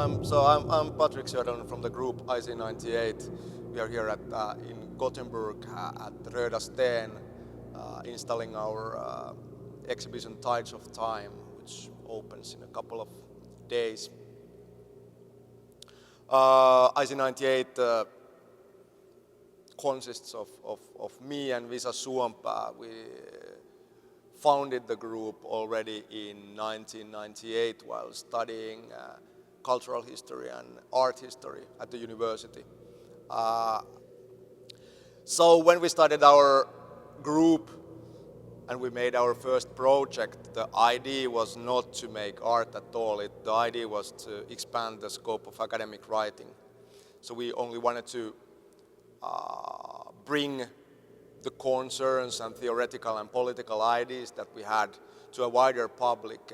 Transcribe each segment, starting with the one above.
I'm Patrik Söderlund from the group IC-98. We are here in Gothenburg at Röda Sten installing our exhibition Tides of Time, which opens in a couple of days. IC-98 consists of me and Visa Suonpää. We founded the group already in 1998 while studying cultural history and art history at the university. So when we started our group and we made our first project, the idea was not to make art at all. The idea was to expand the scope of academic writing. So we only wanted to bring the concerns and theoretical and political ideas that we had to a wider public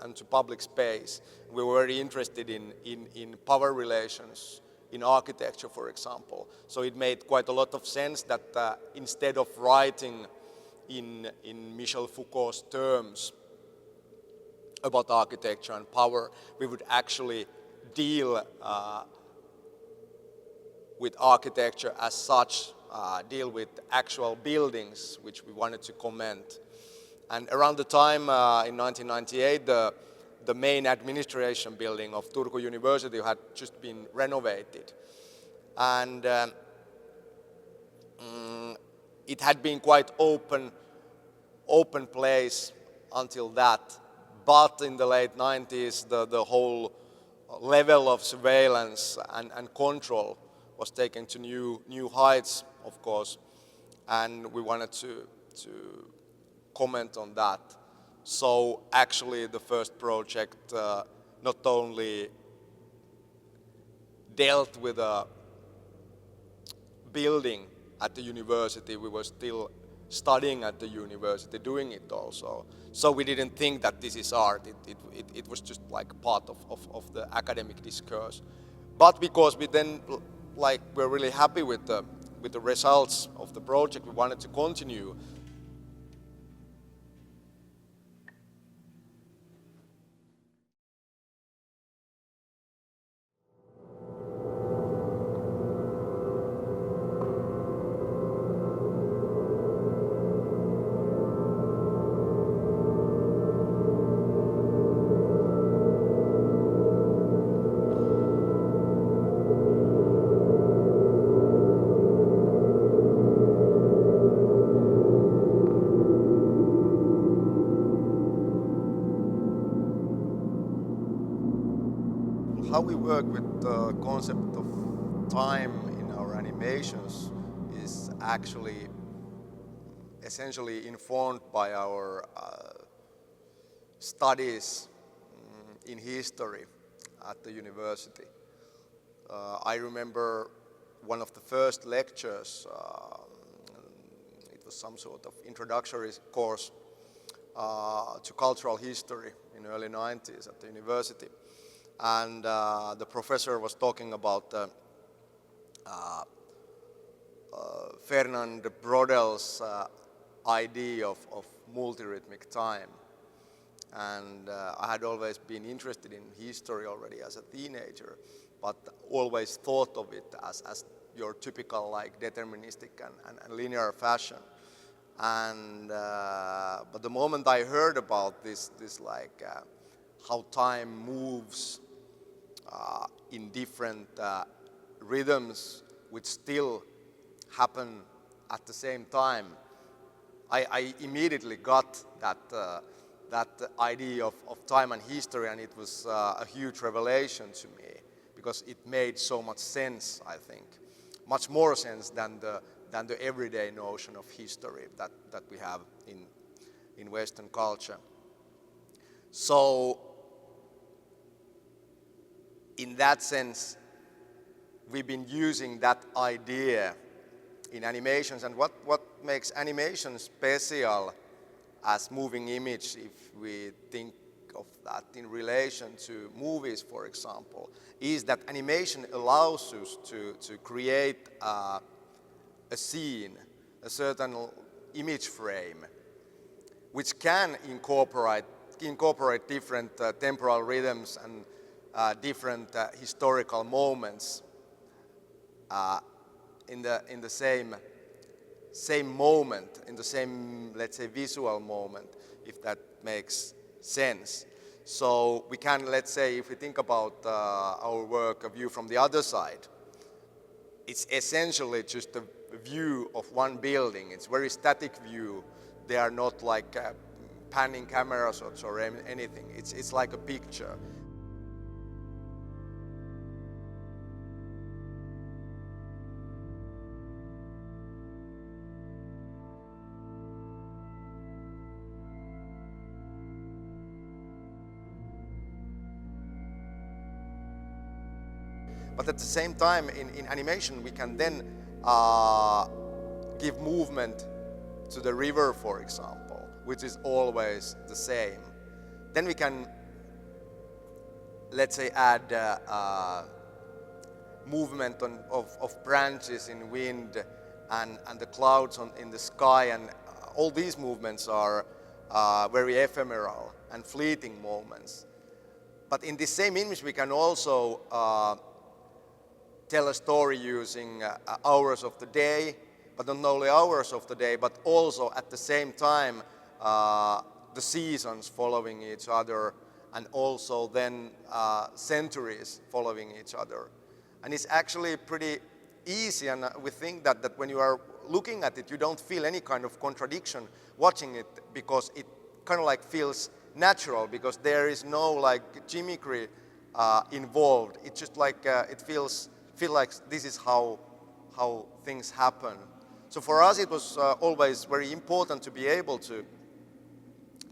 and to public space. We were very interested in power relations in architecture, for example. So it made quite a lot of sense that instead of writing in Michel Foucault's terms about architecture and power, we would actually deal with architecture as such, deal with actual buildings which we wanted to comment. And around the time in 1998, the main administration building of Turku University had just been renovated. And it had been quite open place until that. But in the late 90s, the whole level of surveillance and control was taken to new heights, of course, and we wanted to comment on that. So actually the first project not only dealt with a building at the university, we were still studying at the university, doing it also. So we didn't think that this is art, it was just like part of the academic discourse. But because we then we're really happy with the results of the project, we wanted to continue. How we work with the concept of time in our animations is actually essentially informed by our studies in history at the university. I remember one of the first lectures, it was some sort of introductory course to cultural history in the early 90s at the university. And the professor was talking about Fernand Braudel's idea of multirhythmic time. And I had always been interested in history already as a teenager, but always thought of it as your typical deterministic and linear fashion. And but the moment I heard about this how time moves in different rhythms which still happen at the same time, I immediately got that idea of time and history, and it was a huge revelation to me because it made so much sense, I think. Much more sense than the everyday notion of history that we have in Western culture. So in that sense, we've been using that idea in animations, and what makes animation special as moving image, if we think of that in relation to movies, for example, is that animation allows us to create a scene, a certain image frame, which can incorporate different temporal rhythms and different historical moments in the same moment, in the same, let's say, visual moment, if that makes sense. So we can, let's say, if we think about our work, a view from the other side, it's essentially just a view of one building. It's very static view. They are not like panning camera shots or anything. It's like a picture. But at the same time, in animation, we can then give movement to the river, for example, which is always the same. Then we can, let's say, add movement of branches in wind and the clouds in the sky, and all these movements are very ephemeral and fleeting moments. But in this same image, we can also tell a story using hours of the day, but not only hours of the day, but also at the same time the seasons following each other, and also then centuries following each other. And it's actually pretty easy, and we think that when you are looking at it, you don't feel any kind of contradiction watching it, because it kind of like feels natural, because there is no like gimmickry involved. It's just like it feels like this is how things happen. So for us, it was always very important to be able to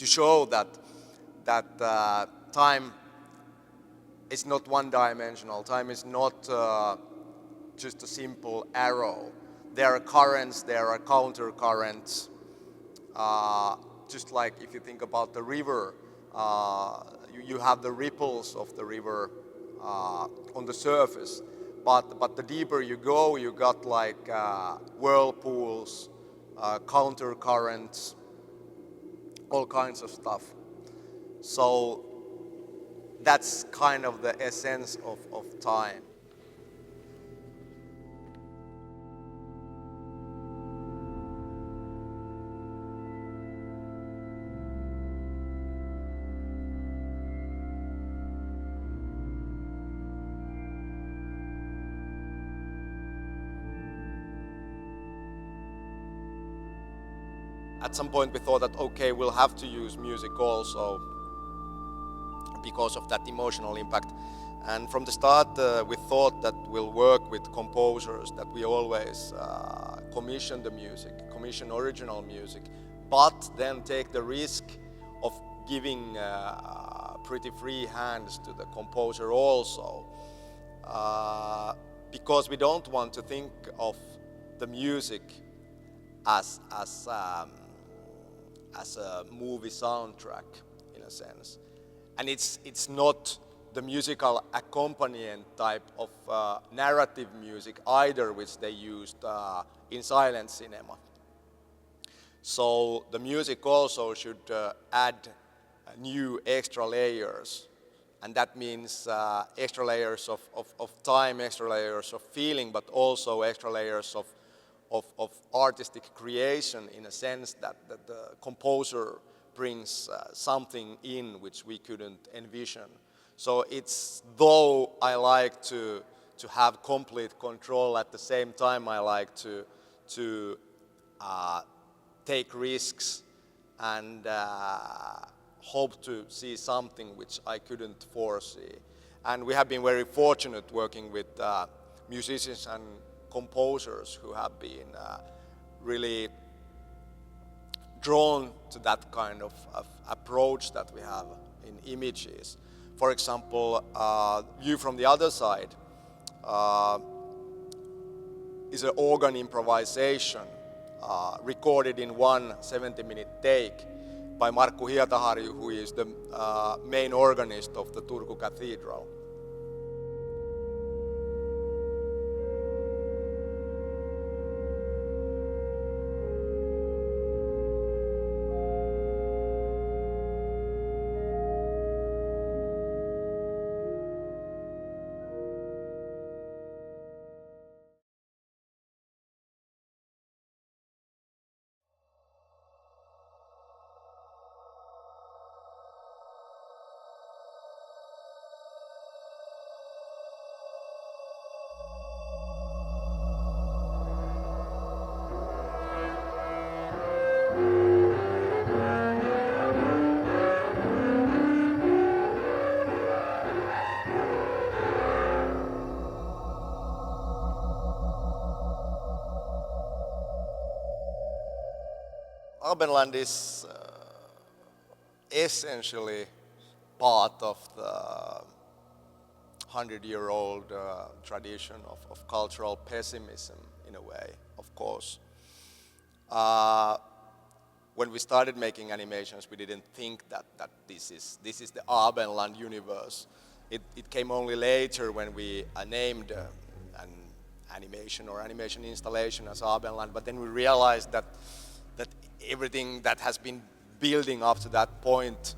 show that time is not one-dimensional. Time is not just a simple arrow. There are currents, there are counter currents. Just like if you think about the river, you have the ripples of the river on the surface. But the deeper you go, you got like whirlpools, counter currents, all kinds of stuff. So that's kind of the essence of time. At some point we thought that, okay, we'll have to use music also because of that emotional impact. And from the start we thought that we'll work with composers, that we always commission the music, commission original music, but then take the risk of giving pretty free hands to the composer also. Because we don't want to think of the music as a movie soundtrack, in a sense. And it's not the musical accompaniment type of narrative music either, which they used in silent cinema. So the music also should add new extra layers, and that means extra layers of time, extra layers of feeling, but also extra layers of artistic creation, in a sense that the composer brings something in which we couldn't envision. So it's, though I like to have complete control, at the same time I like to take risks and hope to see something which I couldn't foresee. And we have been very fortunate working with musicians and composers who have been really drawn to that kind of approach that we have in images. For example, View from the Other Side is an organ improvisation recorded in one 70-minute take by Markku Hietaharju, who is the main organist of the Turku Cathedral. Alpenland is essentially part of the 100-year-old tradition of cultural pessimism, in a way, of course. When we started making animations, we didn't think that this is the Alpenland universe. It came only later when we named an animation or animation installation as Alpenland, but then we realized that everything that has been building up to that point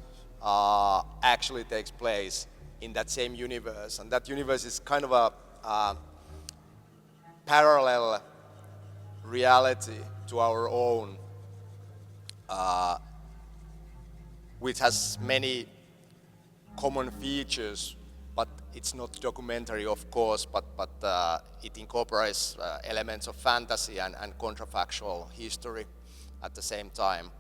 actually takes place in that same universe. And that universe is kind of a parallel reality to our own, which has many common features, but it's not documentary, of course, but it incorporates elements of fantasy and contrafactual history at the same time.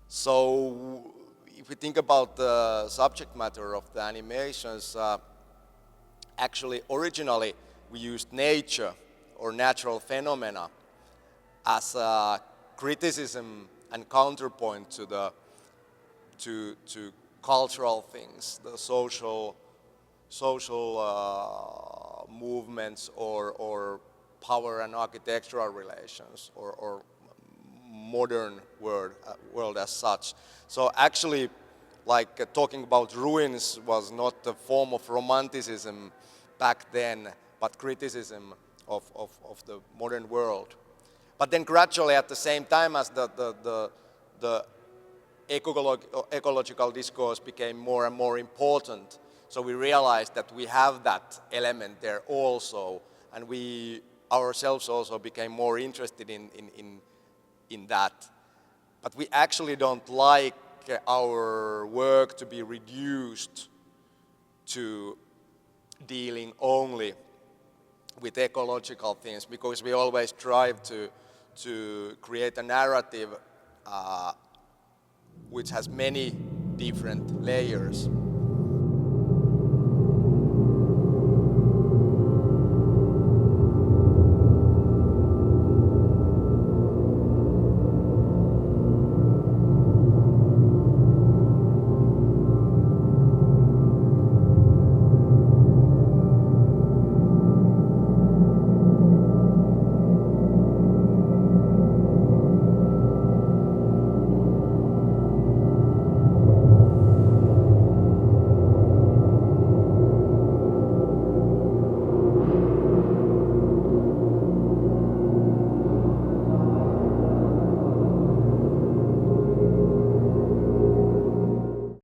So if we think about the subject matter of the animations, actually originally we used nature or natural phenomena as a criticism and counterpoint to cultural things, the social movements or power and architectural relations or modern world as such. So actually, like talking about ruins was not a form of romanticism back then, but criticism of the modern world. But then gradually, at the same time as the ecological discourse became more and more important, so we realized that we have that element there also, and we ourselves also became more interested in that. But we actually don't like our work to be reduced to dealing only with ecological things, because we always strive to create a narrative which has many different layers.